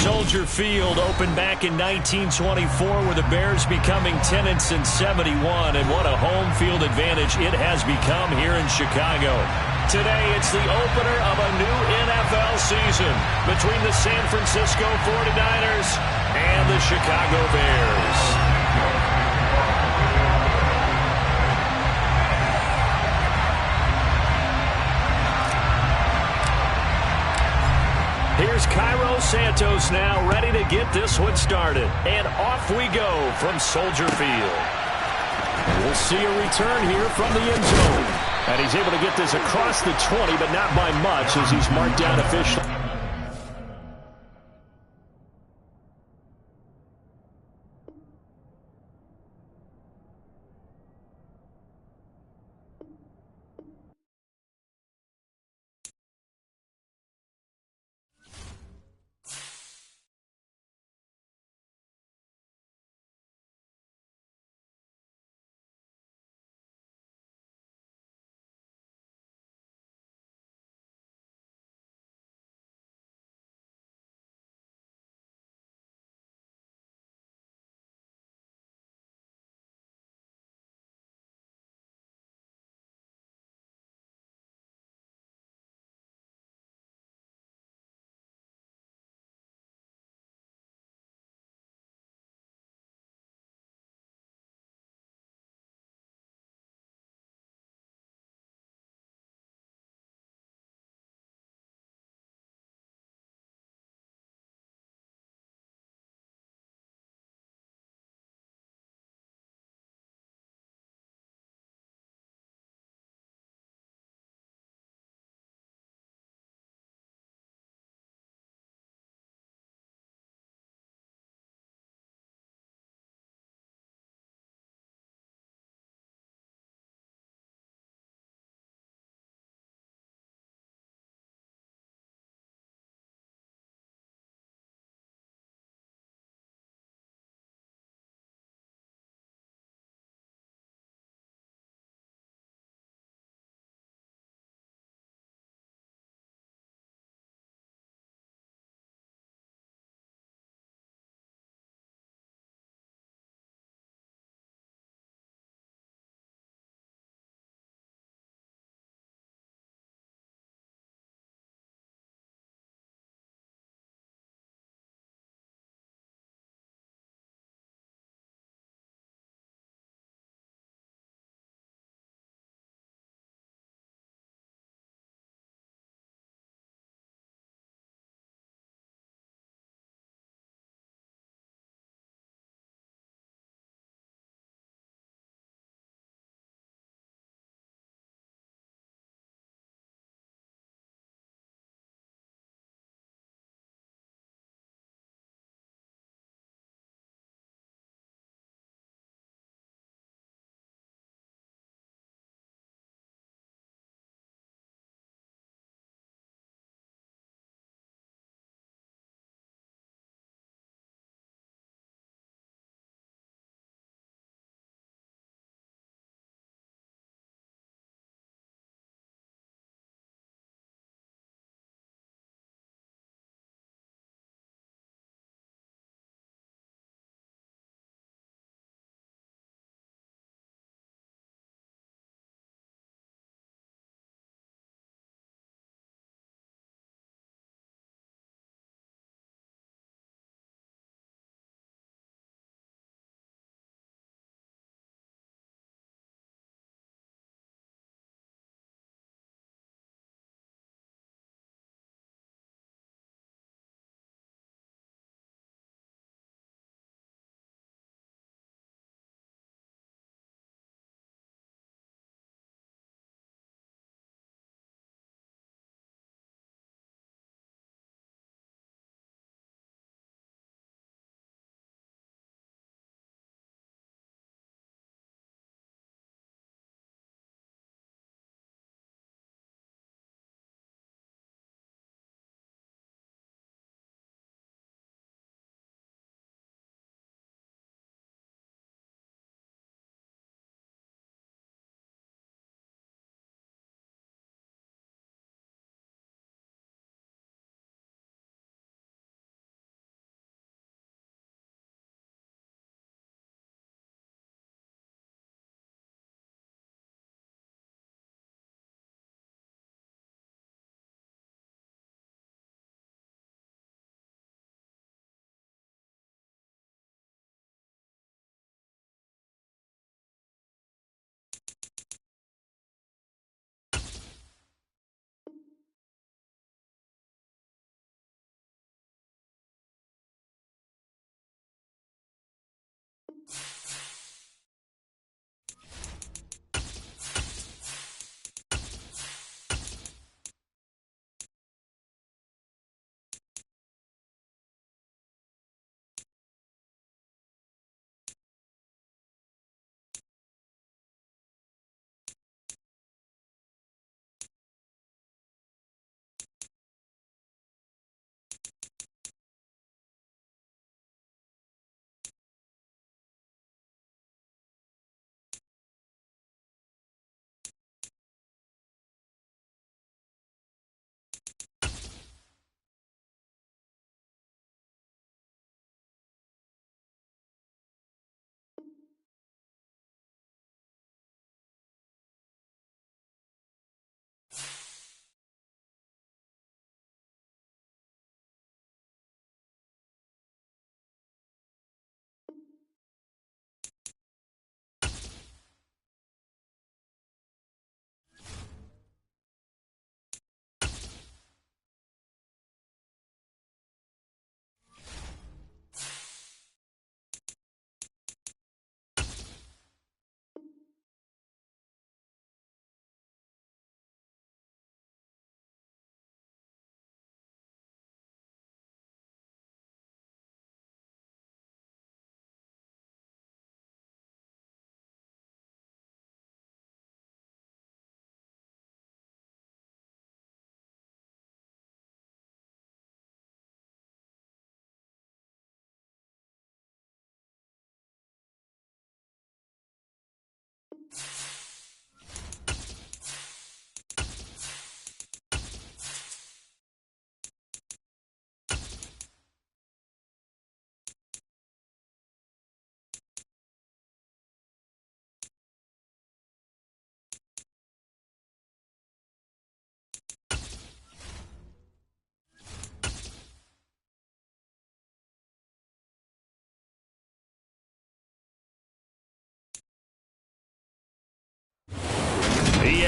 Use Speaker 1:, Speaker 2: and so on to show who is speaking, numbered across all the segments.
Speaker 1: Soldier Field opened back in 1924 with the Bears becoming 10-71, and what a home field advantage it has become here in Chicago. Today, it's the opener of a new NFL season between the San Francisco 49ers and the Chicago Bears. Here's Cairo Santos now, ready to get this one started. And off we go from Soldier Field. And we'll see a return here from the end zone. And he's able to get this across the 20, but not by much as he's marked down officially.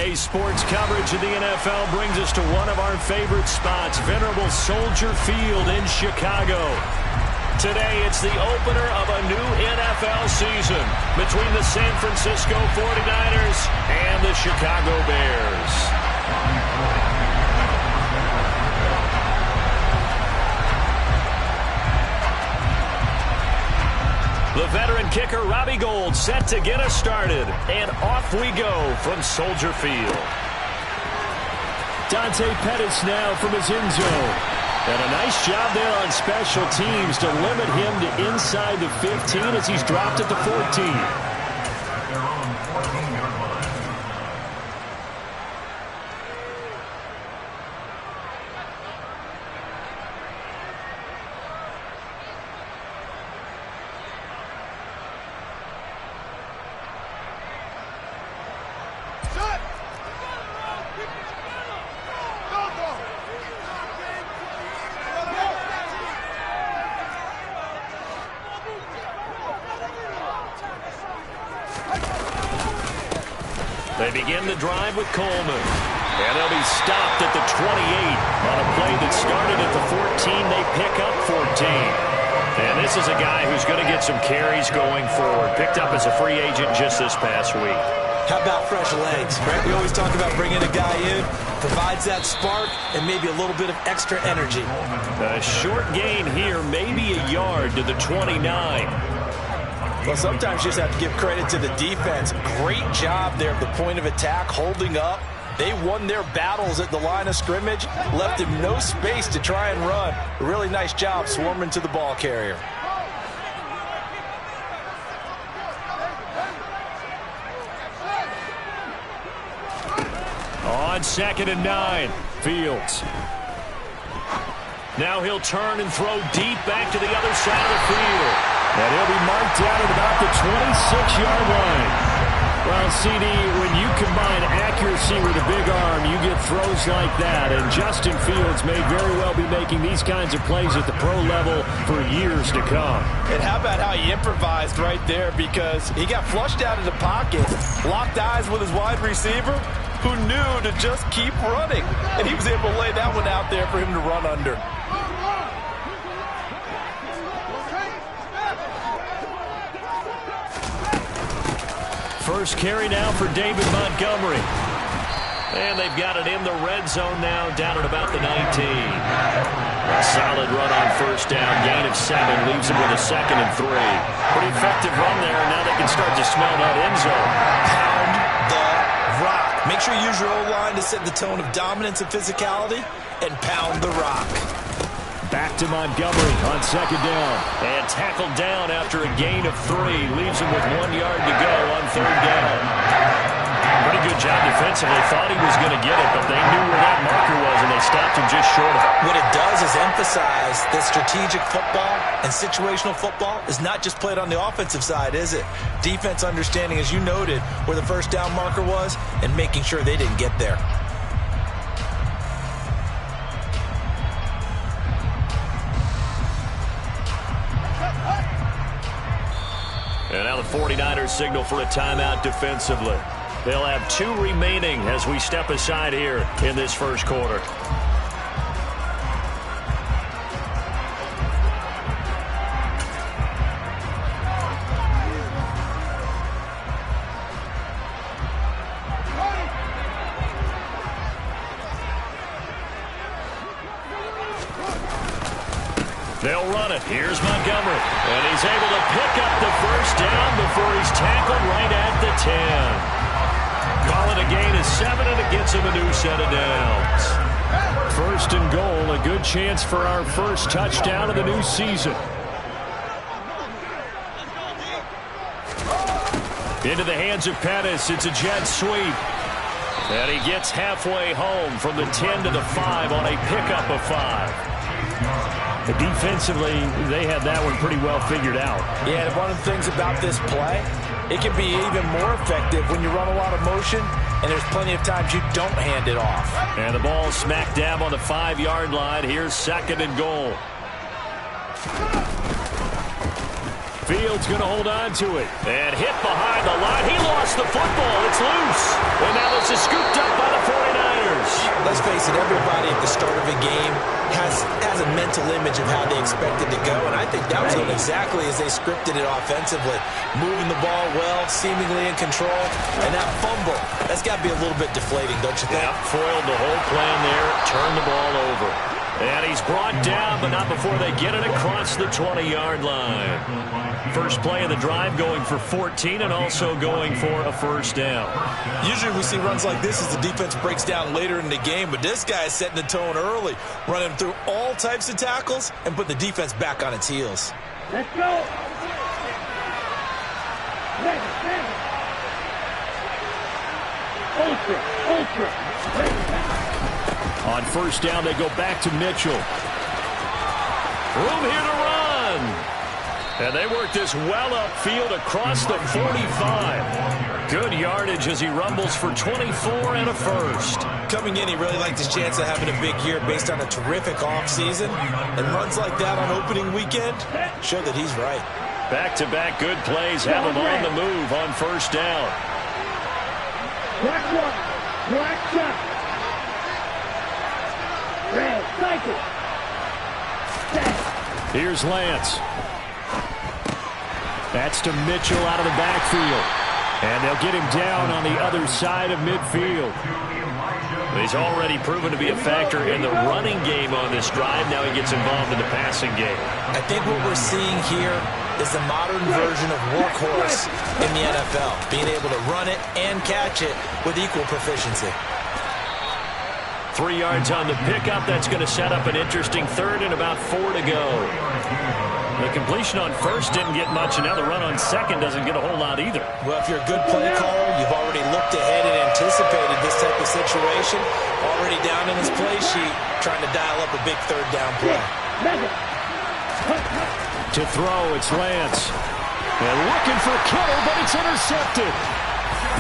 Speaker 1: Today's sports coverage of the NFL brings us to one of our favorite spots, venerable Soldier Field in Chicago. Today, it's the opener of a new NFL season between the San Francisco 49ers and the Chicago Bears. The veteran kicker, Robbie Gould, set to get us started. And off we go from Soldier Field. Dante Pettis now from his end zone. And a nice job there on special teams to limit him to inside the 15 as he's dropped at the 14. They begin the drive with Coleman. And they'll be stopped at the 28 on a play that started at the 14. They pick up 14. And this is a guy who's going to get some carries going forward. Picked up as a free agent just this past week.
Speaker 2: How about fresh legs, right? We always talk about bringing a guy in, provides that spark and maybe a little bit of extra energy.
Speaker 1: A short gain here, maybe a yard to the 29.
Speaker 2: Well, sometimes you just have to give credit to the defense. Great job there at the point of attack, holding up. They won their battles at the line of scrimmage, left him no space to try and run. A really nice job swarming to the ball carrier.
Speaker 1: On 2nd and 9, Fields. Now he'll turn and throw deep back to the other side of the field. And he'll be marked down at about the 26-yard line. Well, CD, when you combine accuracy with a big arm, you get throws like that. And Justin Fields may very well be making these kinds of plays at the pro level for years to come.
Speaker 2: And how about how he improvised right there, because he got flushed out of the pocket, locked eyes with his wide receiver, who knew to just keep running. And he was able to lay that one out there for him to run under.
Speaker 1: First carry now for David Montgomery. And they've got it in the red zone now, down at about the 19. A solid run on first down. Gain of 7 leaves him with a 2nd and 3. Pretty effective run there, and now they can start to smell that end zone.
Speaker 2: Pound the rock. Make sure you use your O-line to set the tone of dominance and physicality, and pound the rock.
Speaker 1: Back to Montgomery on 2nd down. And tackled down after a gain of 3. Leaves him with 1 yard to go on 3rd down. Pretty good job defensively. Thought he was going to get it, but they knew where that marker was, and they stopped him just short of it.
Speaker 2: What it does is emphasize that strategic football and situational football is not just played on the offensive side, is it? Defense understanding, as you noted, where the first down marker was and making sure they didn't get there.
Speaker 1: And now the 49ers signal for a timeout defensively. They'll have 2 remaining as we step aside here in this first quarter. They'll run it. Here's Montgomery. And he's able to pick up the first down before he's tackled right at the 10. Call it a gain of 7, and it gets him a new set of downs. 1st and goal, a good chance for our first touchdown of the new season. Into the hands of Pettis. It's a jet sweep. And he gets halfway home from the 10 to the 5 on a pickup of 5. Defensively, they had that one pretty well figured out.
Speaker 2: Yeah, and one of the things about this play, it can be even more effective when you run a lot of motion, and there's plenty of times you don't hand it off.
Speaker 1: And the ball smack dab on the 5-yard line. Here's 2nd and goal. Fields going to hold on to it. And hit behind the line. He lost the football. It's loose. And now this is scooped up by the 49ers.
Speaker 2: Let's face it, everybody at the start of a game has a mental image of how they expect it to go, and I think that was going exactly as they scripted it offensively. Moving the ball well, seemingly in control, and that fumble, that's got to be a little bit deflating, don't you think?
Speaker 1: Yeah, foiled the whole plan there, turned the ball over. And he's brought down, but not before they get it across the 20-yard line. First play of the drive going for 14 and also going for a first down.
Speaker 2: Usually we see runs like this as the defense breaks down later in the game, but this guy is setting the tone early, running through all types of tackles and put the defense back on its heels.
Speaker 3: Let's go. Ultra.
Speaker 1: On first down, they go back to Mitchell. Room here to run. And they work this well upfield across the 45. Good yardage as he rumbles for 24 and a first.
Speaker 2: Coming in, he really liked his chance of having a big year based on a terrific offseason. And runs like that on opening weekend show that he's right.
Speaker 1: Back-to-back good plays have him on the move on first down.
Speaker 3: Black one. Black shot. Red cycle.
Speaker 1: Here's Lance. That's to Mitchell out of the backfield. And they'll get him down on the other side of midfield. He's already proven to be a factor in the running game on this drive. Now he gets involved in the passing game.
Speaker 2: I think what we're seeing here is the modern version of workhorse in the NFL, being able to run it and catch it with equal proficiency.
Speaker 1: 3 yards on the pickup. That's going to set up an interesting third and about 4 to go. The completion on first didn't get much, and now the run on second doesn't get a whole lot either.
Speaker 2: Well, if you're a good play caller, you've already looked ahead and anticipated this type of situation. Already down in his play sheet, trying to dial up a big third down play.
Speaker 1: To throw, it's Lance. And looking for Kittle, but it's intercepted.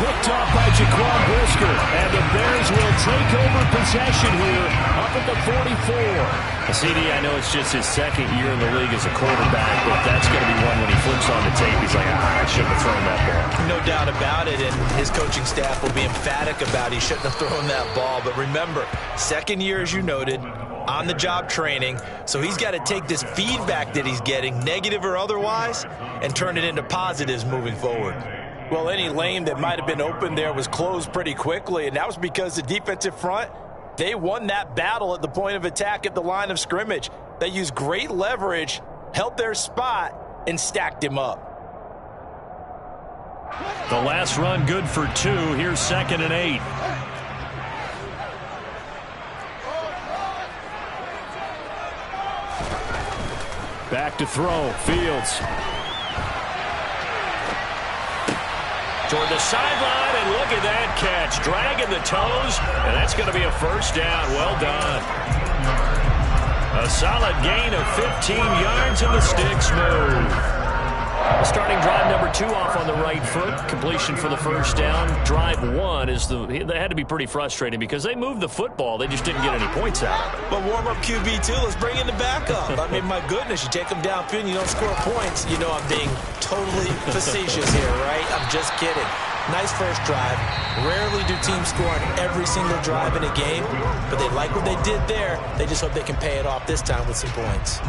Speaker 1: Picked off by Jaquan Brisker. And the Bears will take over possession here up at the 44. CD, I know it's just his second year in the league as a quarterback, but that's going to be one when he flips on the tape. He's like, I shouldn't have thrown that ball.
Speaker 2: No doubt about it, and his coaching staff will be emphatic about he shouldn't have thrown that ball. But remember, second year, as you noted, on-the-job training, so he's got to take this feedback that he's getting, negative or otherwise, and turn it into positives moving forward. Well, any lane that might have been open there was closed pretty quickly, and that was because the defensive front, they won that battle at the point of attack at the line of scrimmage. They used great leverage, held their spot, and stacked him up.
Speaker 1: The last run good for 2. Here's 2nd and 8. Back to throw. Fields. Toward the sideline, and look at that catch. Dragging the toes, and that's going to be a first down. Well done. A solid gain of 15 yards, and the sticks move. Starting drive number 2 off on the right foot. Completion for the first down. Drive 1 is they had to be pretty frustrating because they moved the football. They just didn't get any points out of it.
Speaker 2: But warm-up QB2, let's bring in the backup. I mean, my goodness, you take them downfield and you don't score points. You know I'm being totally facetious here, right? I'm just kidding. Nice first drive. Rarely do teams score on every single drive in a game, but they like what they did there. They just hope they can pay it off this time with some points.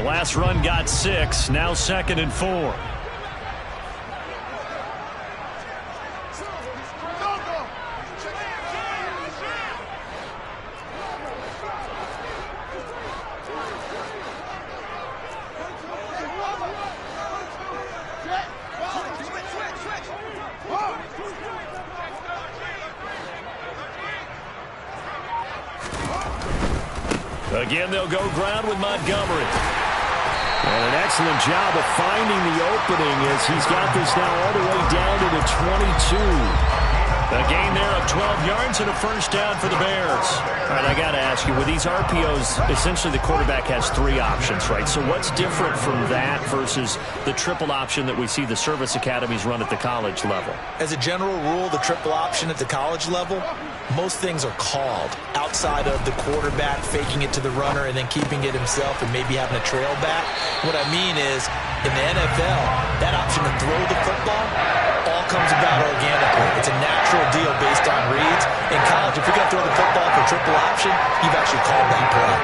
Speaker 1: The last run got 6. Now 2nd and 4. Again, they'll go ground with Montgomery. And an excellent job of finding the opening as he's got this now all the way down to the 22. A gain there of 12 yards and a first down for the Bears. All right, I got to ask you, with these RPOs, essentially the quarterback has 3 options, right? So what's different from that versus the triple option that we see the service academies run at the college level?
Speaker 2: As a general rule, the triple option at the college level, most things are called outside of the quarterback faking it to the runner and then keeping it himself and maybe having a trail back. What I mean is, in the NFL, that option to throw the football all comes about organically. It's a natural deal based on reads. In college, if you're going to throw the football for triple option, you've actually called that play.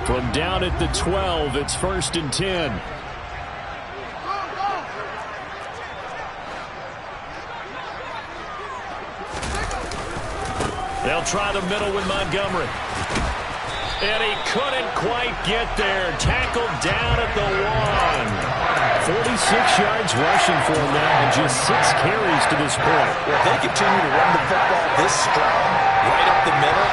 Speaker 1: From down at the 12, it's 1st and 10. They'll try the middle with Montgomery. And he couldn't quite get there. Tackled down at the 1. 46 yards rushing for him now, and just 6 carries to this point.
Speaker 2: Well, if they continue to run the football this strong, right up the middle,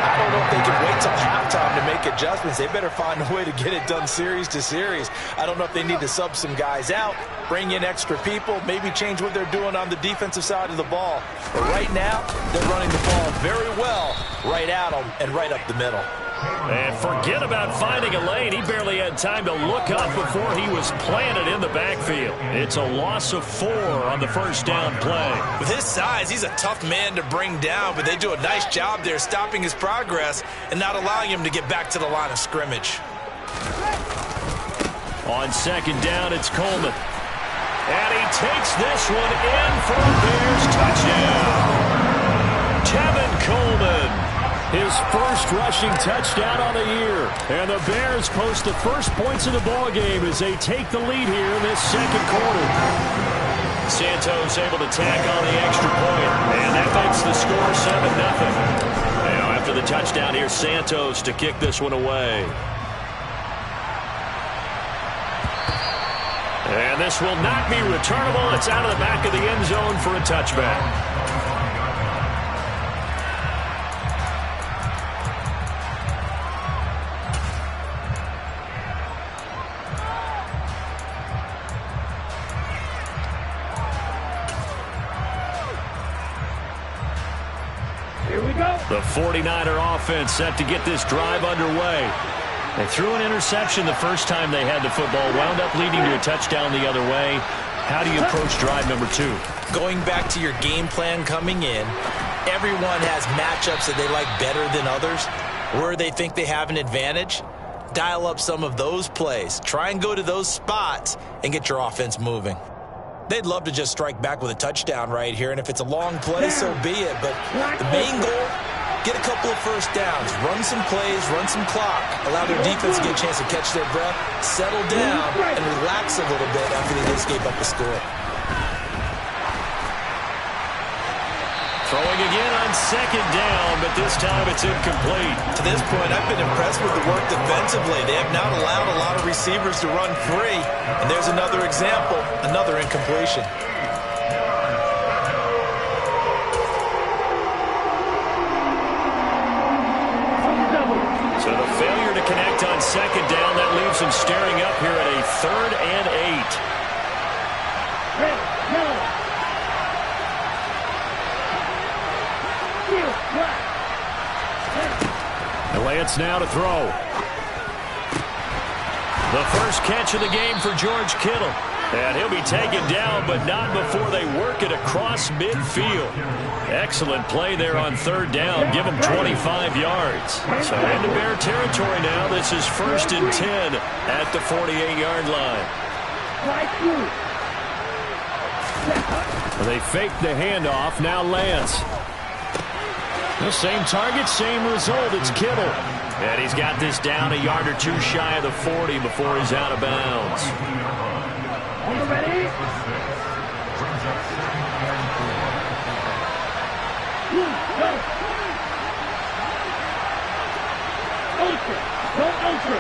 Speaker 2: I don't know if they can wait till halftime to make adjustments. They better find a way to get it done series to series. I don't know if they need to sub some guys out, bring in extra people, maybe change what they're doing on the defensive side of the ball. But right now, they're running the ball very well right at them and right up the middle.
Speaker 1: And forget about finding a lane. He barely had time to look up before he was planted in the backfield. It's a loss of 4 on the first down play.
Speaker 2: With his size, he's a tough man to bring down, but they do a nice job there stopping his progress and not allowing him to get back to the line of scrimmage.
Speaker 1: On 2nd down, it's Coleman. And he takes this one in for a Bears touchdown. Tevin Coleman. His first rushing touchdown on the year. And the Bears post the first points of the ballgame as they take the lead here in this 2nd quarter. Santos able to tack on the extra point. And that makes the score 7-0. Now after the touchdown, here's Santos to kick this one away. And this will not be returnable. It's out of the back of the end zone for a touchback. The 49er offense set to get this drive underway. They threw an interception the first time they had the football, wound up leading to a touchdown the other way. How do you approach drive number 2?
Speaker 2: Going back to your game plan coming in, everyone has matchups that they like better than others. Where they think they have an advantage, dial up some of those plays. Try and go to those spots and get your offense moving. They'd love to just strike back with a touchdown right here, and if it's a long play, so be it. But the main goal, get a couple of first downs, run some plays, run some clock, allow their defense to get a chance to catch their breath, settle down, and relax a little bit after they just gave up the score.
Speaker 1: Throwing again on 2nd down, but this time it's incomplete.
Speaker 2: To this point, I've been impressed with the work defensively. They have not allowed a lot of receivers to run free. And there's another example, another incompletion.
Speaker 1: So the failure to connect on 2nd down, that leaves him staring up here at a 3rd and 8. Lance now to throw. The first catch of the game for George Kittle. And he'll be taken down, but not before they work it across midfield. Excellent play there on 3rd down. Give him 25 yards. So into Bear territory now. This is 1st and 10 at the 48-yard line. They fake the handoff. Now Lance. The same target, same result. It's Kittle. And he's got this down a yard or two shy of the 40 before he's out of bounds.
Speaker 3: On the ready? Go. Ultra. Go ultra.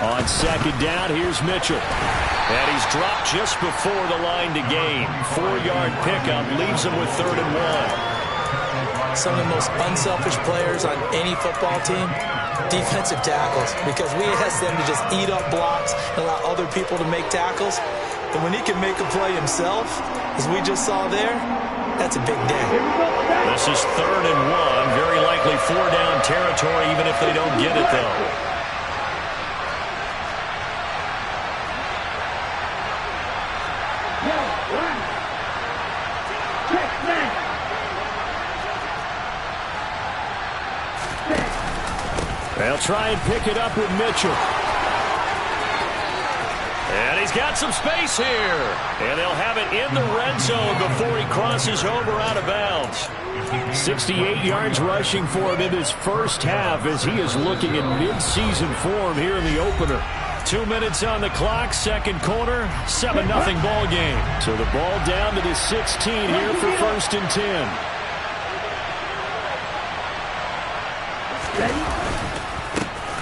Speaker 1: On second down, here's Mitchell. And he's dropped just before the line to gain. 4-yard pickup leaves him with 3rd and 1.
Speaker 2: Some of the most unselfish players on any football team, defensive tackles, because we ask them to just eat up blocks and allow other people to make tackles. And when he can make a play himself, as we just saw there, that's a big day.
Speaker 1: This is 3rd and 1. Very likely 4-down territory, even if they don't get it, though. They'll try and pick it up with Mitchell. And he's got some space here. And they'll have it in the red zone before he crosses over out of bounds. 68 yards rushing for him in his first half as he is looking in mid-season form here in the opener. 2 minutes on the clock, second quarter, 7-0 ball game. So the ball down to the 16 here for 1st and 10.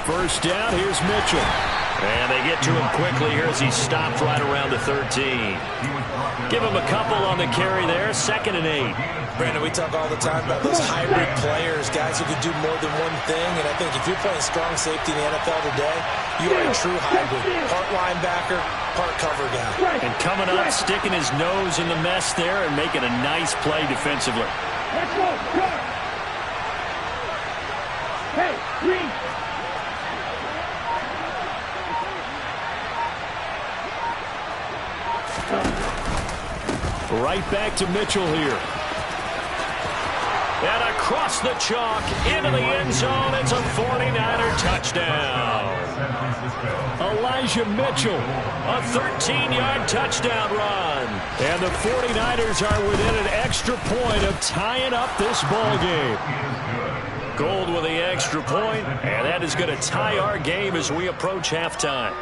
Speaker 1: First down, here's Mitchell. And they get to him quickly here as he stopped right around the 13. Give him a couple on the carry there, 2nd and 8.
Speaker 2: Brandon, we talk all the time about those hybrid players, guys who can do more than one thing. And I think if you're playing strong safety in the NFL today, you are a true hybrid. Part linebacker, part cover guy.
Speaker 1: And coming up, sticking his nose in the mess there and making a nice play defensively.
Speaker 3: Let's go. Hey, green.
Speaker 1: Right back to Mitchell here. And across the chalk into the end zone. It's a 49er touchdown. Elijah Mitchell, a 13-yard touchdown run. And the 49ers are within an extra point of tying up this ball game. Gold with the extra point, and that is going to tie our game as we approach halftime.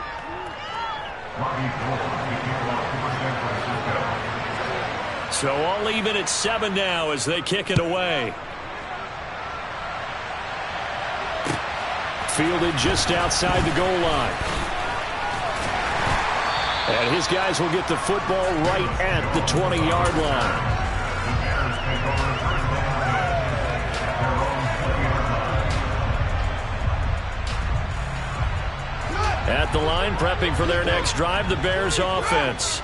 Speaker 1: So all even at 7 now as they kick it away. Fielded just outside the goal line. And his guys will get the football right at the 20-yard line. At the line, prepping for their next drive, the Bears offense.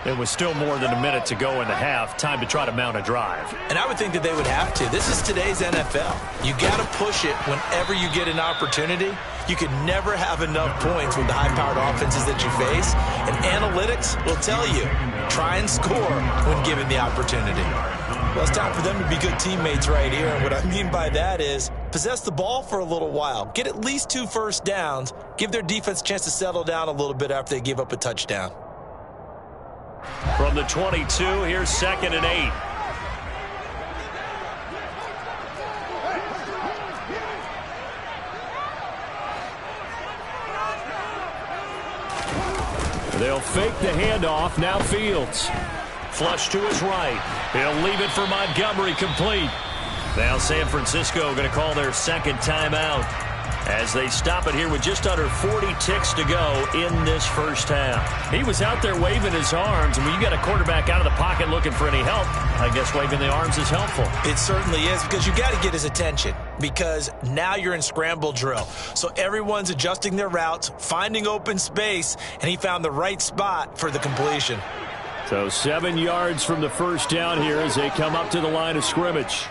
Speaker 1: It was still more than a minute to go in the half. Time to try to mount a drive.
Speaker 2: And I would think that they would have to. This is today's NFL. You got to push it whenever you get an opportunity. You can never have enough points with the high-powered offenses that you face. And analytics will tell you, try and score when given the opportunity. Well, it's time for them to be good teammates right here. And what I mean by that is possess the ball for a little while. Get at least 2 first downs. Give their defense a chance to settle down a little bit after they give up a touchdown.
Speaker 1: From the 22, here's 2nd and 8. They'll fake the handoff. Now Fields. Flush to his right. He'll leave it for Montgomery, complete. Now San Francisco going to call their second timeout as they stop it here with just under 40 ticks to go in this first half. He was out there waving his arms, and when you got a quarterback out of the pocket looking for any help, I guess waving the arms is helpful.
Speaker 2: It certainly is, because you got to get his attention, because now you're in scramble drill. So everyone's adjusting their routes, finding open space, and he found the right spot for the completion.
Speaker 1: So 7 yards from the first down here as they come up to the line of scrimmage.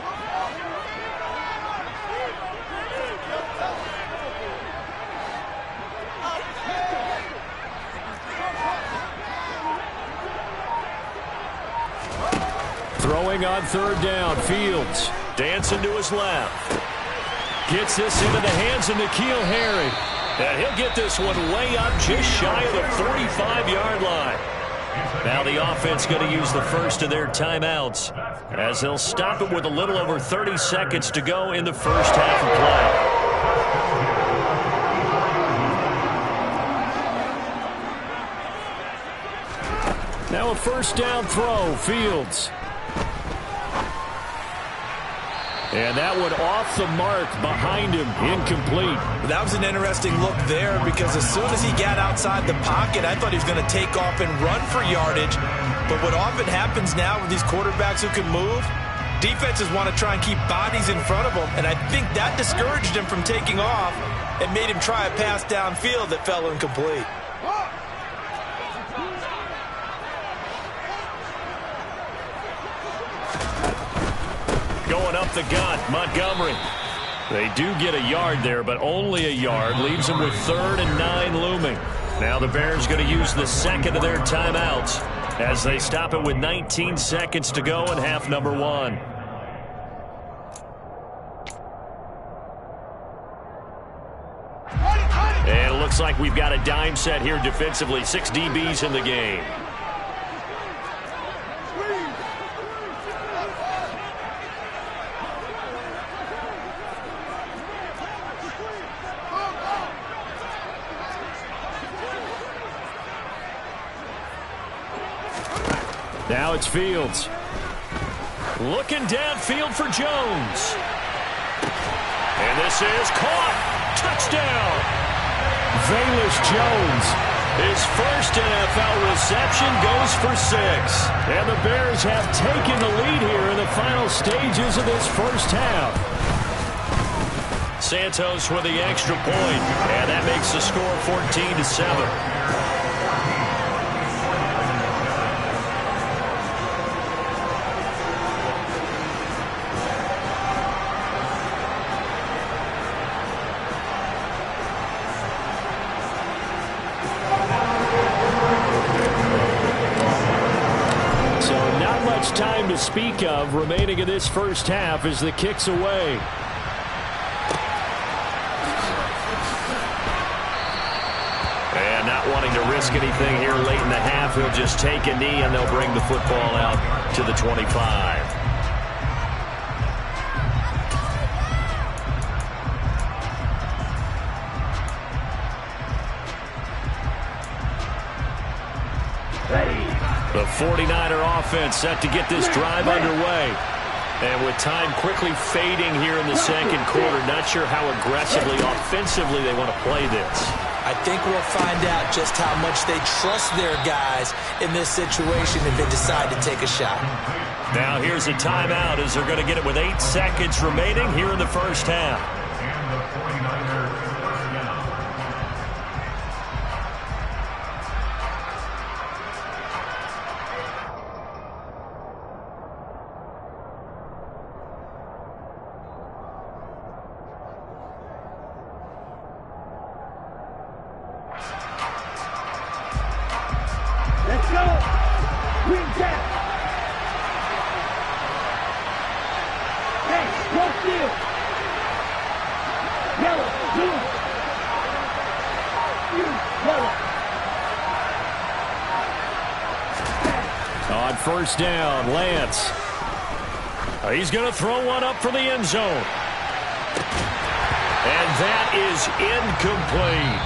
Speaker 1: Throwing on third down, Fields. Dancing to his left. Gets this into the hands of N'Keal Harry. And he'll get this one way up just shy of the 45-yard line. Now the offense going to use the first of their timeouts as they'll stop it with a little over 30 seconds to go in the first half of play. Now a first down throw, Fields. And that one off the mark behind him, incomplete.
Speaker 2: That was an interesting look there because as soon as he got outside the pocket, I thought he was going to take off and run for yardage. But what often happens now with these quarterbacks who can move, defenses want to try and keep bodies in front of them, and I think that discouraged him from taking off and made him try a pass downfield that fell incomplete.
Speaker 1: Going up the gut, Montgomery. They do get a yard there, but only a yard. Leaves them with 3rd and 9 looming. Now the Bears going to use the second of their timeouts as they stop it with 19 seconds to go in half number 1. And it looks like we've got a dime set here defensively. 6 DBs in the game. Now it's Fields. Looking downfield for Jones. And this is caught. Touchdown. Velus Jones. His first NFL reception goes for 6. And the Bears have taken the lead here in the final stages of this first half. Santos with the extra point. And that makes the score 14-7. Time to speak of remaining in this first half as the kick's away. And not wanting to risk anything here late in the half, he'll just take a knee and they'll bring the football out to the 25. The 49er offense set to get this drive underway. And with time quickly fading here in the second quarter, not sure how aggressively, offensively they want to play this.
Speaker 2: I think we'll find out just how much they trust their guys in this situation if they decide to take a shot.
Speaker 1: Now here's a timeout as they're going to get it with 8 seconds remaining here in the first half. On first down, Lance. He's going to throw one up for the end zone. And that is incomplete.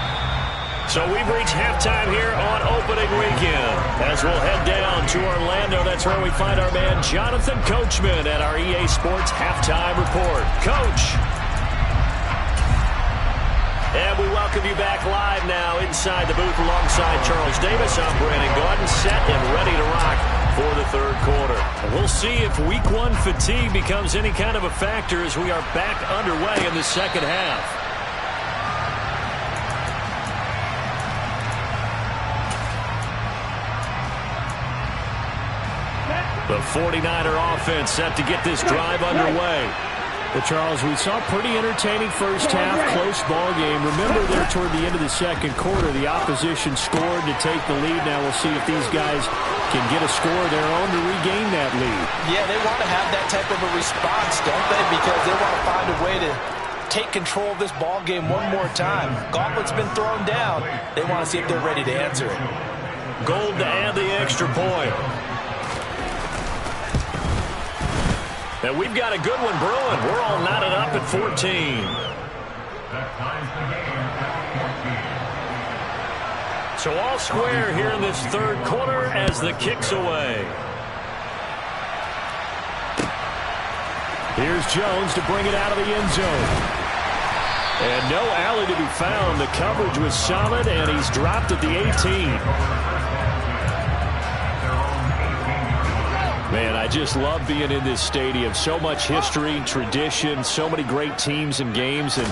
Speaker 1: So we've reached halftime here on opening weekend. As we'll head down to Orlando, that's where we find our man Jonathan Coachman at our EA Sports Halftime Report. Coach. And we welcome you back live now inside the booth alongside Charles Davis. I'm Brandon Gordon, set and ready to rock for the third quarter. And we'll see if Week 1 fatigue becomes any kind of a factor as we are back underway in the second half. The 49er offense set to get this drive underway. Well, Charles, we saw a pretty entertaining first half, close ball game. Remember there toward the end of the second quarter, the opposition scored to take the lead. Now we'll see if these guys can get a score of their own to regain that lead. Yeah, they want to have that type of a response, don't they? Because they want to find a way to take control of this ball game one more time. Gauntlet's been thrown down. They want to see if they're ready to answer it. Gold to add the extra point. And we've got a good one brewing. We're all knotted up at 14. So all square here in this third quarter as the kick's away. Here's Jones to bring it out of the end zone. And no alley to be found. The coverage was solid, and he's dropped at the 18. Man, I just love being in this stadium. So much history, tradition, so many great teams and games, and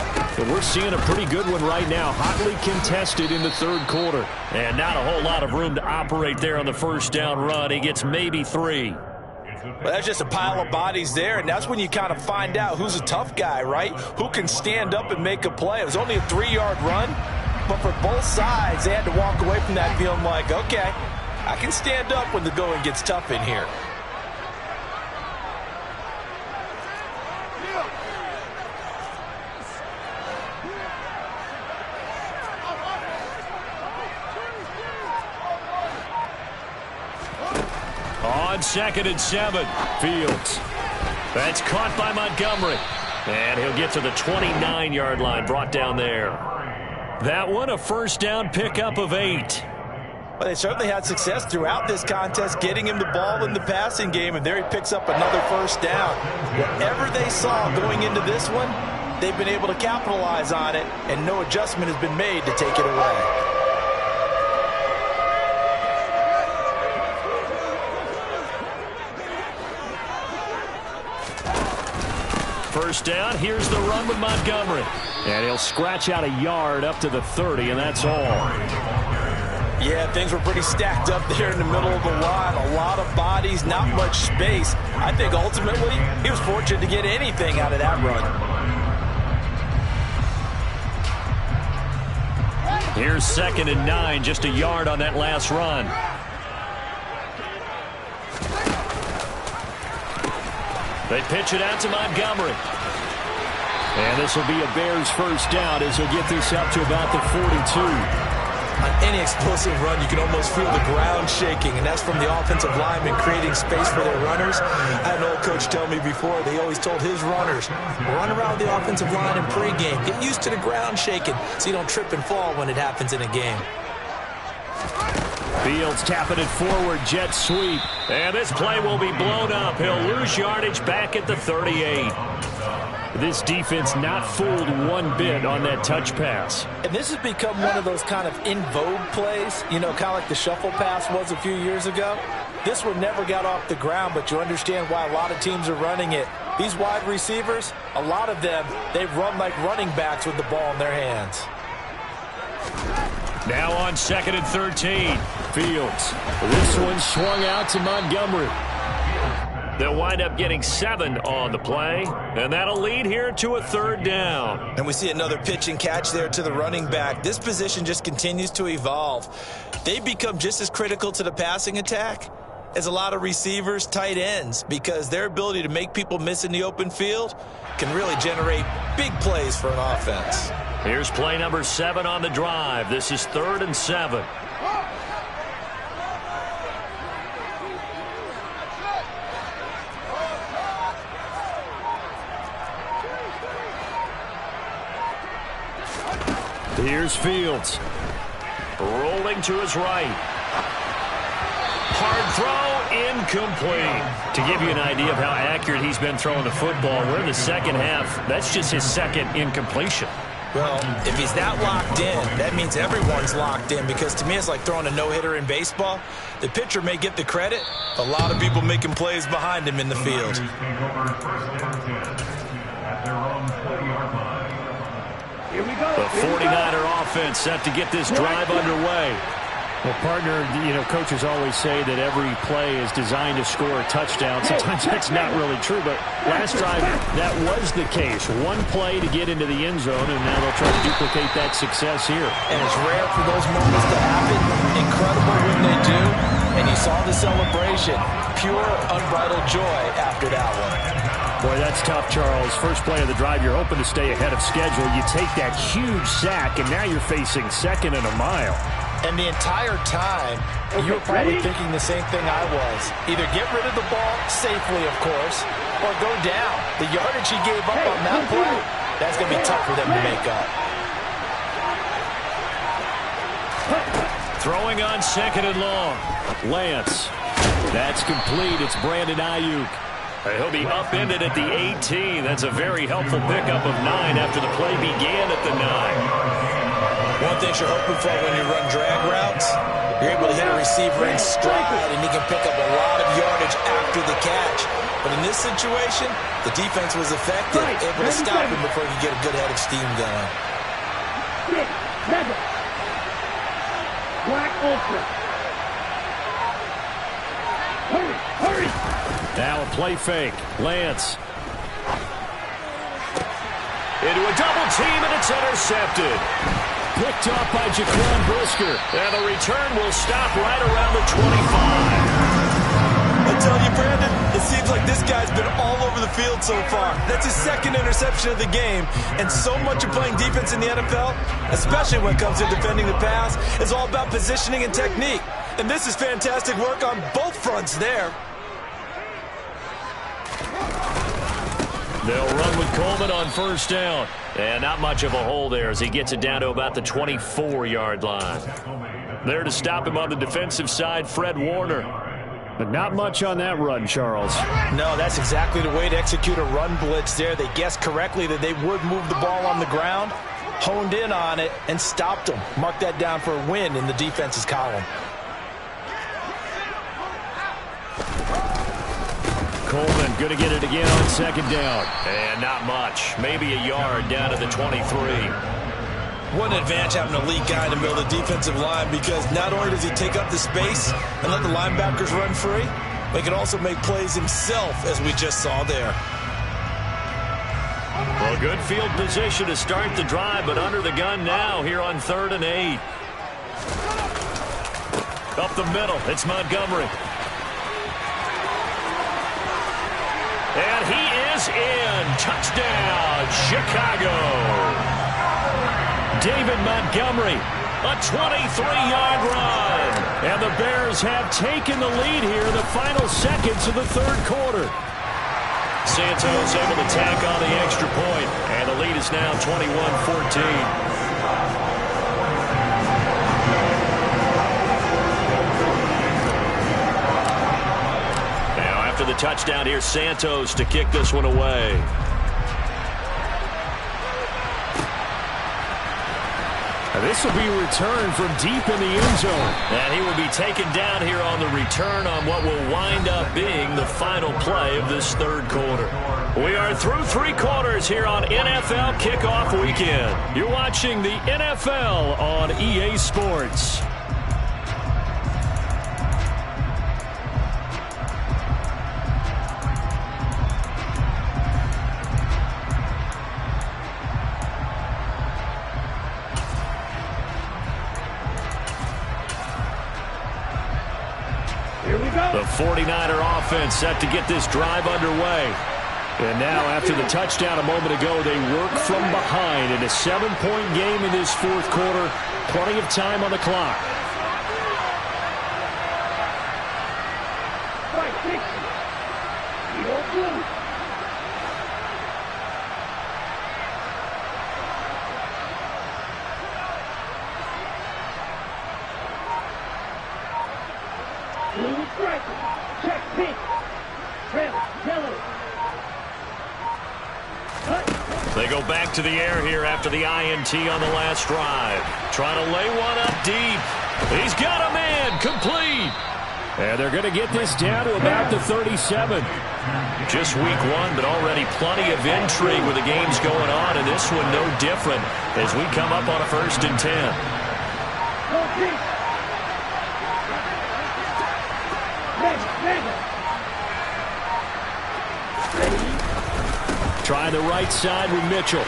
Speaker 1: we're seeing a pretty good one right now. Hotly contested in the third quarter. And not a whole lot of room to operate there on the first down run. He gets maybe 3.
Speaker 2: Well, that's just a pile of bodies there, and that's when you kind of find out who's a tough guy, right? Who can stand up and make a play. It was only a 3-yard run, but for both sides, they had to walk away from that feeling like, okay, I can stand up when the going gets tough in here.
Speaker 1: On 2nd and 7, Fields. That's caught by Montgomery. And he'll get to the 29-yard line, brought down there. That one, a first down pickup of 8.
Speaker 2: Well, they certainly had success throughout this contest, getting him the ball in the passing game, and there he picks up another first down. Whatever they saw going into this one, they've been able to capitalize on it, and no adjustment has been made to take it away.
Speaker 1: First down, here's the run with Montgomery. And he'll scratch out a yard up to the 30, and that's all.
Speaker 2: Yeah, things were pretty stacked up there in the middle of the line. A lot of bodies, not much space. I think ultimately he was fortunate to get anything out of that run.
Speaker 1: Here's 2nd and 9, just a yard on that last run. They pitch it out to Montgomery. And this will be a Bears first down as he'll get this up to about the 42.
Speaker 2: On any explosive run, you can almost feel the ground shaking, and that's from the offensive linemen creating space for their runners. I had an old coach tell me before, they always told his runners, run around the offensive line in pregame. Get used to the ground shaking so you don't trip and fall when it happens in a game.
Speaker 1: Fields tapping it forward, jet sweep. And this play will be blown up. He'll lose yardage back at the 38. This defense not fooled one bit on that touch pass.
Speaker 2: And this has become one of those kind of in vogue plays, you know, kind of like the shuffle pass was a few years ago. This one never got off the ground, but you understand why a lot of teams are running it. These wide receivers, a lot of them, they run like running backs with the ball in their hands.
Speaker 1: Now on 2nd and 13, Fields. This one swung out to Montgomery. They'll wind up getting 7 on the play, and that'll lead here to a third down.
Speaker 2: And we see another pitch and catch there to the running back. This position just continues to evolve. They become just as critical to the passing attack as a lot of receivers, tight ends, because their ability to make people miss in the open field can really generate big plays for an offense.
Speaker 1: Here's play number 7 on the drive. This is 3rd and 7. Here's Fields. Rolling to his right. Hard throw, incomplete. To give you an idea of how accurate he's been throwing the football, we're in the second half. That's just his second incompletion.
Speaker 2: Well, if he's that locked in, that means everyone's locked in, because to me it's like throwing a no-hitter in baseball. The pitcher may get the credit, a lot of people making plays behind him in the field.
Speaker 1: The 49er offense set to get this drive underway. Well, partner, you know, coaches always say that every play is designed to score a touchdown. Sometimes that's not really true, but last drive, that was the case. One play to get into the end zone, and now they'll try to duplicate that success here.
Speaker 2: And it's rare for those moments to happen. Incredible when they do. And you saw the celebration. Pure, unbridled joy after that one.
Speaker 1: Boy, that's tough, Charles. First play of the drive, you're hoping to stay ahead of schedule. You take that huge sack, and now you're facing 2nd and a mile.
Speaker 2: And the entire time, you were probably thinking the same thing I was. Either get rid of the ball safely, of course, or go down. The yardage he gave up on that play, that's going to be tough for them to make up.
Speaker 1: Throwing on 2nd and long. Lance. That's complete. It's Brandon Ayuk. He'll be upended at the 18. That's a very helpful pickup of 9 after the play began at the 9.
Speaker 2: One thing you're hoping for when you run drag routes, you're able to hit a receiver in stride, and he can pick up a lot of yardage after the catch. But in this situation, the defense was effective, able to stop him before he could get a good head of steam going.
Speaker 3: 6, 7. Black Ultra. Hurry, hurry.
Speaker 1: Now a play fake. Lance. Into a double team, and it's intercepted. Picked off by Jaquan Brisker. And the return will stop right around the 25.
Speaker 2: I tell you, Brandon, it seems like this guy's been all over the field so far. That's his 2nd interception of the game. And so much of playing defense in the NFL, especially when it comes to defending the pass, is all about positioning and technique. And this is fantastic work on both fronts there.
Speaker 1: They'll run with Coleman on 1st down. And not much of a hole there as he gets it down to about the 24-yard line. There to stop him on the defensive side, Fred Warner. But not much on that run, Charles.
Speaker 2: No, that's exactly the way to execute a run blitz there. They guessed correctly that they would move the ball on the ground, honed in on it, and stopped them. Mark that down for a win in the defense's column.
Speaker 1: Coleman going to get it again on 2nd down. And not much. Maybe a yard down to the 23.
Speaker 2: What an advantage having an elite guy in the middle of the defensive line, because not only does he take up the space and let the linebackers run free, but he can also make plays himself, as we just saw there.
Speaker 1: Well, good field position to start the drive, but under the gun now here on 3rd and 8. Up the middle, it's Montgomery. And he is in. Touchdown, Chicago. David Montgomery, a 23-yard run. And the Bears have taken the lead here in the final seconds of the 3rd quarter. Santos able to tack on the extra point, and the lead is now 21-14. Now after the touchdown, here's Santos to kick this one away. This will be a return from deep in the end zone. And he will be taken down here on the return on what will wind up being the final play of this 3rd quarter. We are through 3 quarters here on NFL Kickoff Weekend. You're watching the NFL on EA Sports. The 49er offense set to get this drive underway. And now after the touchdown a moment ago, they work from behind in a 7-point game in this 4th quarter. Plenty of time on the clock. They go back to the air here after the INT on the last drive. Trying to lay one up deep. He's got a man. Complete. And they're going to get this down to about the 37. Just week 1, but already plenty of intrigue with the games going on, and this one no different as we come up on a 1st and 10. Trying the right side with Mitchell.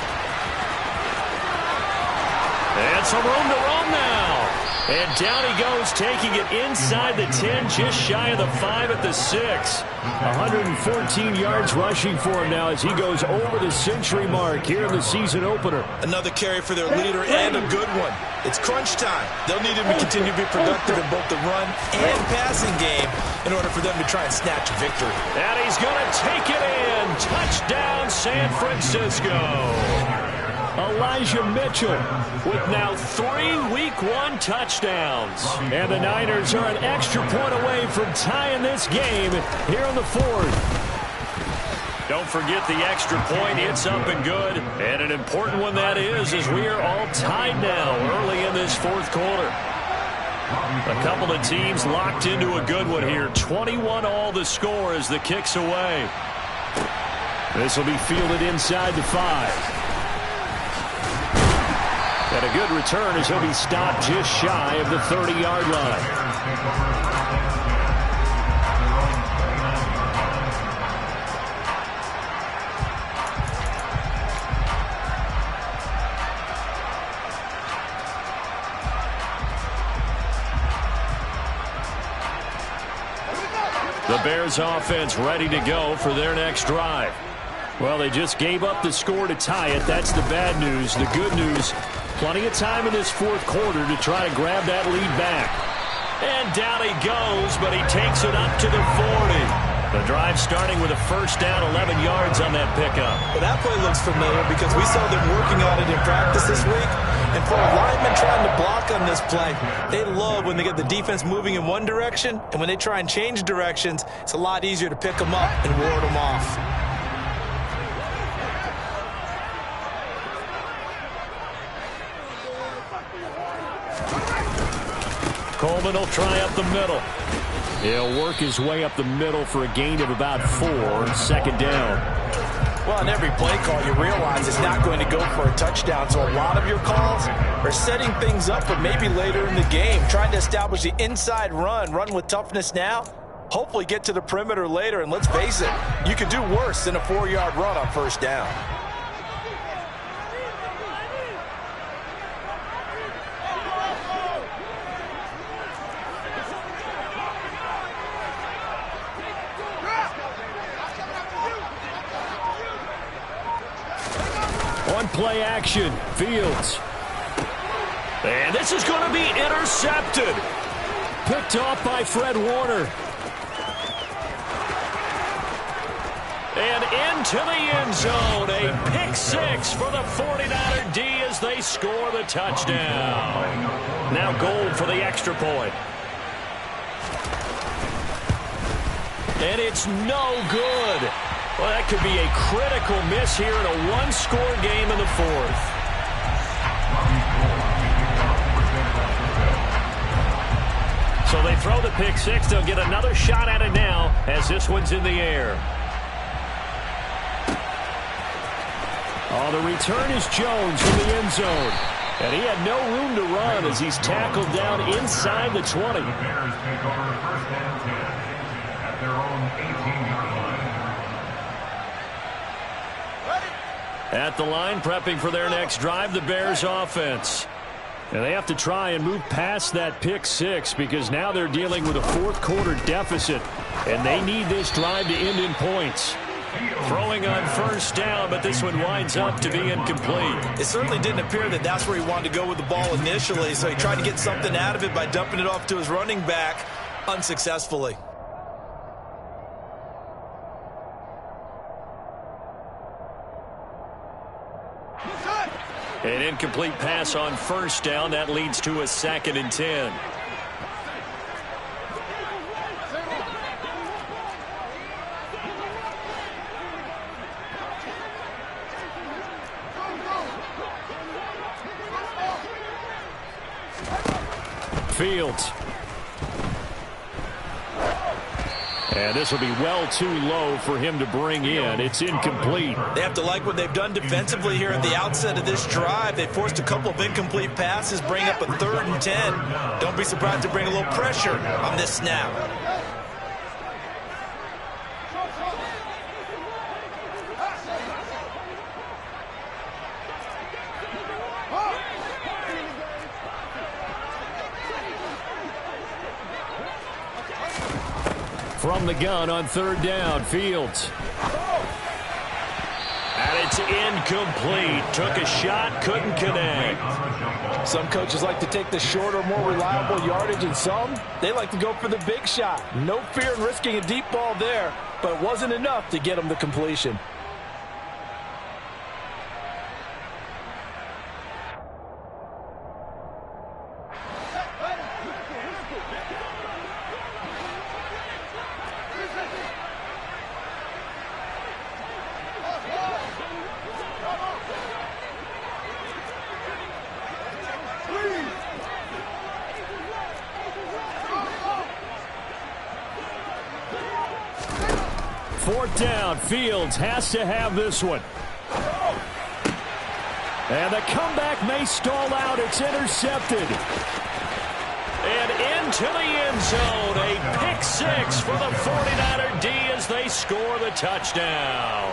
Speaker 1: And some room to roam now. And down he goes, taking it inside the 10, just shy of the 5 at the 6. 114 yards rushing for him now as he goes over the century mark here in the season opener.
Speaker 2: Another carry for their leader and a good one. It's crunch time. They'll need him to continue to be productive in both the run and passing game in order for them to try and snatch a victory.
Speaker 1: And he's going to take it in. Touchdown, San Francisco. Elijah Mitchell with now 3 Week 1 touchdowns. And the Niners are an extra point away from tying this game here in the 4th. Don't forget the extra point. It's up and good. And an important one that is, as we are all tied now early in this 4th quarter. A couple of teams locked into a good one here. 21 all the score as the kick's away. This will be fielded inside the 5. And a good return as he'll be stopped just shy of the 30-yard line. The Bears offense ready to go for their next drive. Well, they just gave up the score to tie it. That's the bad news. The good news, plenty of time in this 4th quarter to try to grab that lead back. And down he goes, but he takes it up to the 40. The drive starting with a first down, 11 yards on that pickup.
Speaker 2: Well, that play looks familiar because we saw them working on it in practice this week. And for a lineman trying to block on this play, they love when they get the defense moving in one direction. And when they try and change directions, it's a lot easier to pick them up and ward them off.
Speaker 1: Coleman will try up the middle. He'll work his way up the middle for a gain of about 4, 2nd down.
Speaker 2: Well, on every play call, you realize it's not going to go for a touchdown. So a lot of your calls are setting things up for maybe later in the game, trying to establish the inside run with toughness now, hopefully get to the perimeter later. And let's face it, you could do worse than a 4-yard run on first down.
Speaker 1: Play action. Fields. And this is going to be intercepted. Picked off by Fred Warner. And into the end zone. A pick 6 for the 49er D as they score the touchdown. Now goal for the extra point. And it's no good. Well, that could be a critical miss here in a one-score game in the 4th. So they throw the pick 6. They'll get another shot at it now as this one's in the air. Oh, the return is Jones from the end zone. And he had no room to run as he's tackled down inside the 20.
Speaker 4: The Bears take over first and 10 at their own 18-yard line.
Speaker 1: At the line, prepping for their next drive, the Bears offense. And they have to try and move past that pick 6 because now they're dealing with a 4th quarter deficit. And they need this drive to end in points. Throwing on first down, but this one winds up to be incomplete.
Speaker 2: It certainly didn't appear that that's where he wanted to go with the ball initially, so he tried to get something out of it by dumping it off to his running back unsuccessfully.
Speaker 1: An incomplete pass on first down. That leads to a 2nd and 10. Fields. And this will be well too low for him to bring in. It's incomplete.
Speaker 2: They have to like what they've done defensively here at the outset of this drive. They forced a couple of incomplete passes, bring up a 3rd and 10. Don't be surprised to bring a little pressure on this snap.
Speaker 1: From the gun on third down, Fields. And it's incomplete. Took a shot, couldn't connect.
Speaker 2: Some coaches like to take the shorter, more reliable yardage, and some, they like to go for the big shot. No fear in risking a deep ball there, but it wasn't enough to get them the completion.
Speaker 1: Fourth down, Fields has to have this one. And the comeback may stall out. It's intercepted. And into the end zone. A pick six for the 49er D as they score the touchdown.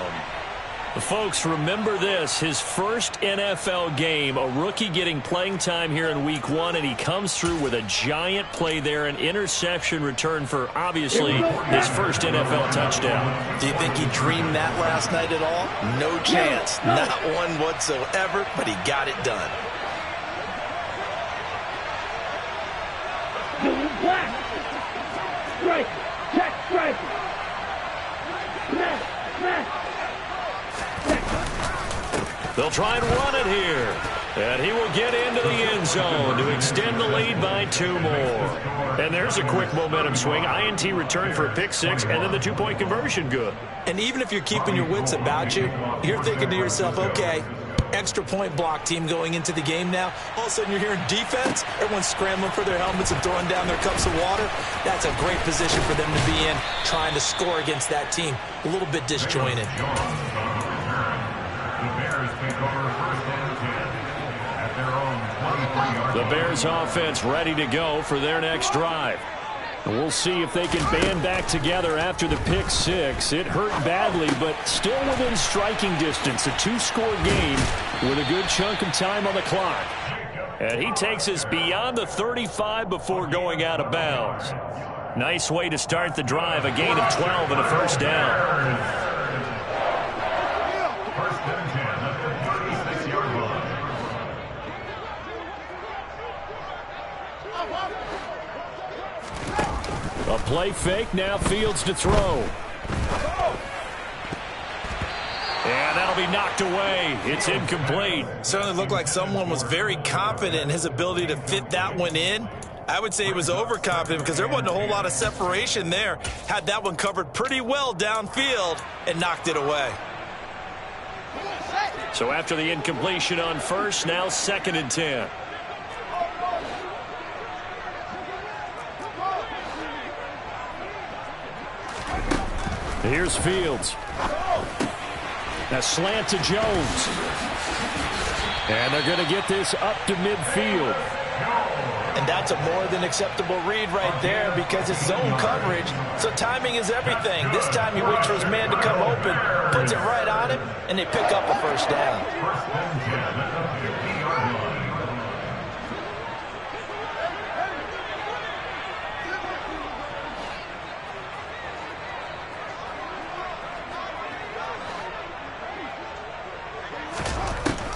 Speaker 1: Folks, remember this, his first NFL game, a rookie getting playing time here in week one, and he comes through with a giant play there, an interception return for, obviously, his first NFL touchdown.
Speaker 2: Do you think he dreamed that last night at all? No chance. Not one whatsoever, but he got it done.
Speaker 3: Black. Strike. Check. Strike. Smash. Smash.
Speaker 1: They'll try and run it here. And he will get into the end zone to extend the lead by 2 more. And there's a quick momentum swing. INT return for a pick six, and then the 2-point conversion good.
Speaker 2: And even if you're keeping your wits about you, you're thinking to yourself, okay, extra point block team going into the game now. All of a sudden you're hearing defense. Everyone's scrambling for their helmets and throwing down their cups of water. That's a great position for them to be in, trying to score against that team. A little bit disjointed.
Speaker 1: The Bears offense ready to go for their next drive. And we'll see if they can band back together after the pick six. It hurt badly, but still within striking distance. A 2-score game with a good chunk of time on the clock. And he takes us beyond the 35 before going out of bounds. Nice way to start the drive. A gain of 12 and a first down.
Speaker 4: First and 10 at the 36-yard line.
Speaker 1: A play fake, now Fields to throw. And that'll be knocked away. It's incomplete.
Speaker 2: Certainly looked like someone was very confident in his ability to fit that one in. I would say he was overconfident because there wasn't a whole lot of separation there. Had that one covered pretty well downfield and knocked it away.
Speaker 1: So after the incompletion on first, now 2nd and 10. Here's Fields. Now slant to Jones. And they're going to get this up to midfield.
Speaker 2: And that's a more than acceptable read right there because it's zone coverage, so timing is everything. This time he waits for his man to come open, puts it right on him, and they pick up a first down.
Speaker 4: First and 10 at the 50-yard line.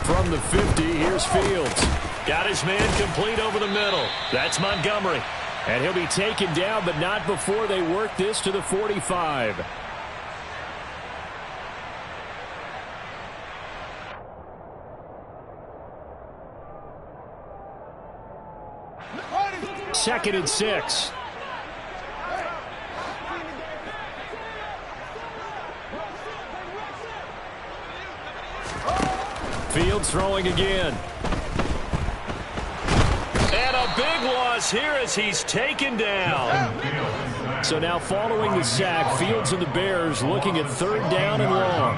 Speaker 1: From the 50, here's Fields. Got his man complete over the middle. That's Montgomery. And he'll be taken down, but not before they work this to the 45. Second and 6. Fields throwing again. And a big loss here as he's taken down. So now following the sack, Fields and the Bears looking at 3rd down and long.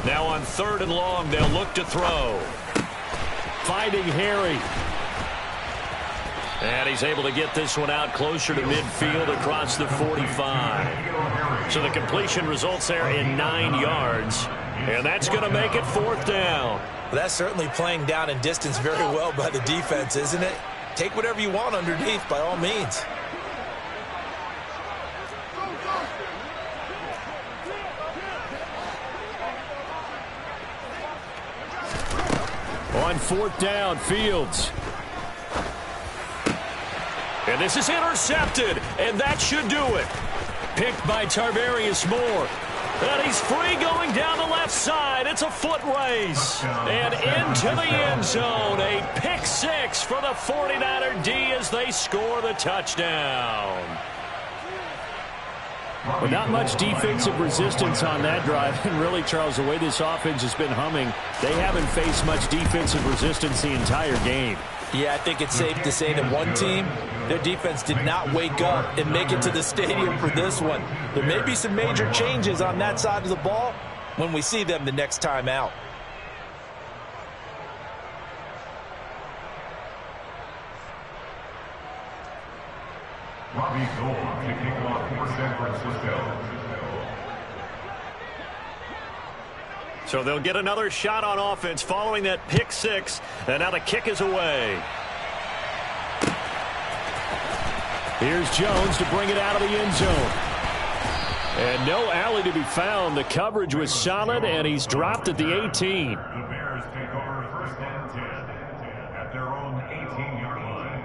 Speaker 1: Now on 3rd and long, they'll look to throw. Finding Harry. And he's able to get this one out closer to midfield across the 45. So the completion results there in 9 yards. And that's going to make it 4th down.
Speaker 2: Well, that's certainly playing down in distance very well by the defense, isn't it? Take whatever you want underneath by all means.
Speaker 1: On 4th down, Fields. And this is intercepted, and that should do it. Picked by Tarvarius Moore. And he's free going down the left side. It's a foot race. And into the end zone. A pick 6 for the 49er D as they score the touchdown.
Speaker 5: Well, not much defensive resistance on that drive. And really, Charles, the way this offense has been humming, they haven't faced much defensive resistance the entire game.
Speaker 2: Yeah, I think it's safe to say that one team, their defense did not wake up and make it to the stadium for this one. There may be some major changes on that side of the ball when we see them the next time out.
Speaker 4: Robbie Gould to kick off for San Francisco.
Speaker 1: So they'll get another shot on offense following that pick 6. And now the kick is away.
Speaker 5: Here's Jones to bring it out of the end zone.
Speaker 1: And no alley to be found. The coverage was solid, and he's dropped at the 18.
Speaker 4: The Bears take over 1st and 10 at their own 18-yard line.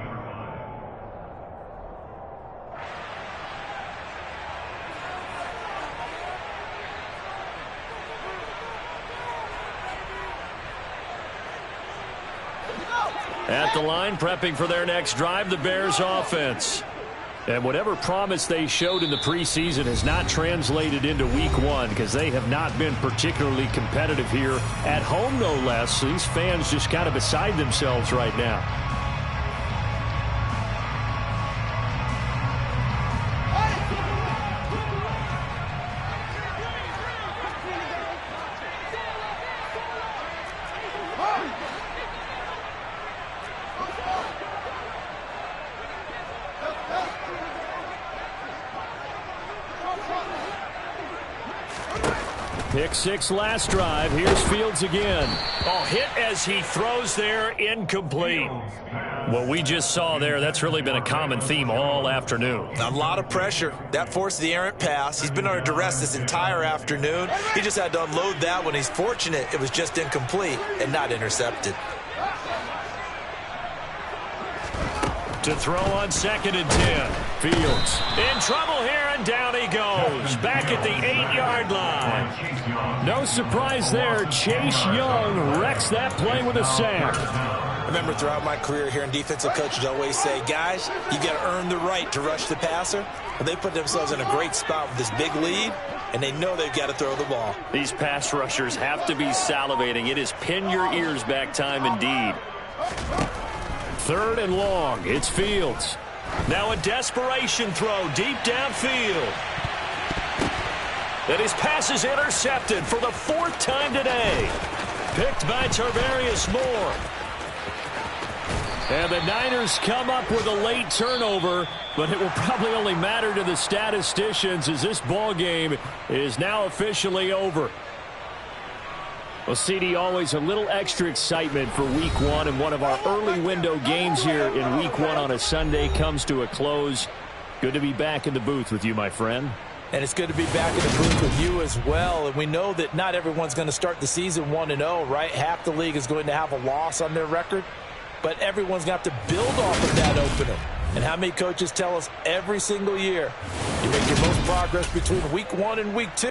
Speaker 1: At the line, prepping for their next drive, the Bears offense. And whatever promise they showed in the preseason has not translated into Week 1 because they have not been particularly competitive here at home, no less. These fans just kind of beside themselves right now.
Speaker 5: Pick 6 last drive. Here's Fields again.
Speaker 1: Oh, hit as he throws there, incomplete. What we just saw there, that's really been a common theme all afternoon.
Speaker 2: A lot of pressure. That forced the errant pass. He's been under duress this entire afternoon. He just had to unload that one. He's fortunate it was just incomplete and not intercepted.
Speaker 1: To throw on 2nd and 10.
Speaker 5: Fields.
Speaker 1: In trouble here, and down he goes. Back at the 8-yard line.
Speaker 5: No surprise there. Chase Young wrecks that play with a sack.
Speaker 2: I remember throughout my career here in defensive coaches always say, guys, you got to earn the right to rush the passer. Well, they put themselves in a great spot with this big lead, and they know they've got to throw the ball.
Speaker 1: These pass rushers have to be salivating. It is pin your ears back time indeed.
Speaker 5: 3rd and long. It's Fields.
Speaker 1: Now a desperation throw deep downfield. And his pass is intercepted for the 4th time today. Picked by Tarvarius Moore.
Speaker 5: And the Niners come up with a late turnover, but it will probably only matter to the statisticians as this ball game is now officially over. Well, CD, always a little extra excitement for Week 1, and one of our early window games here in Week 1 on a Sunday comes to a close. Good to be back in the booth with you, my friend.
Speaker 2: And it's good to be back in the booth with you as well. And we know that not everyone's going to start the season 1-0, right? Half the league is going to have a loss on their record. But everyone's got to build off of that opener. And how many coaches tell us every single year, you make your most progress between Week 1 and Week 2.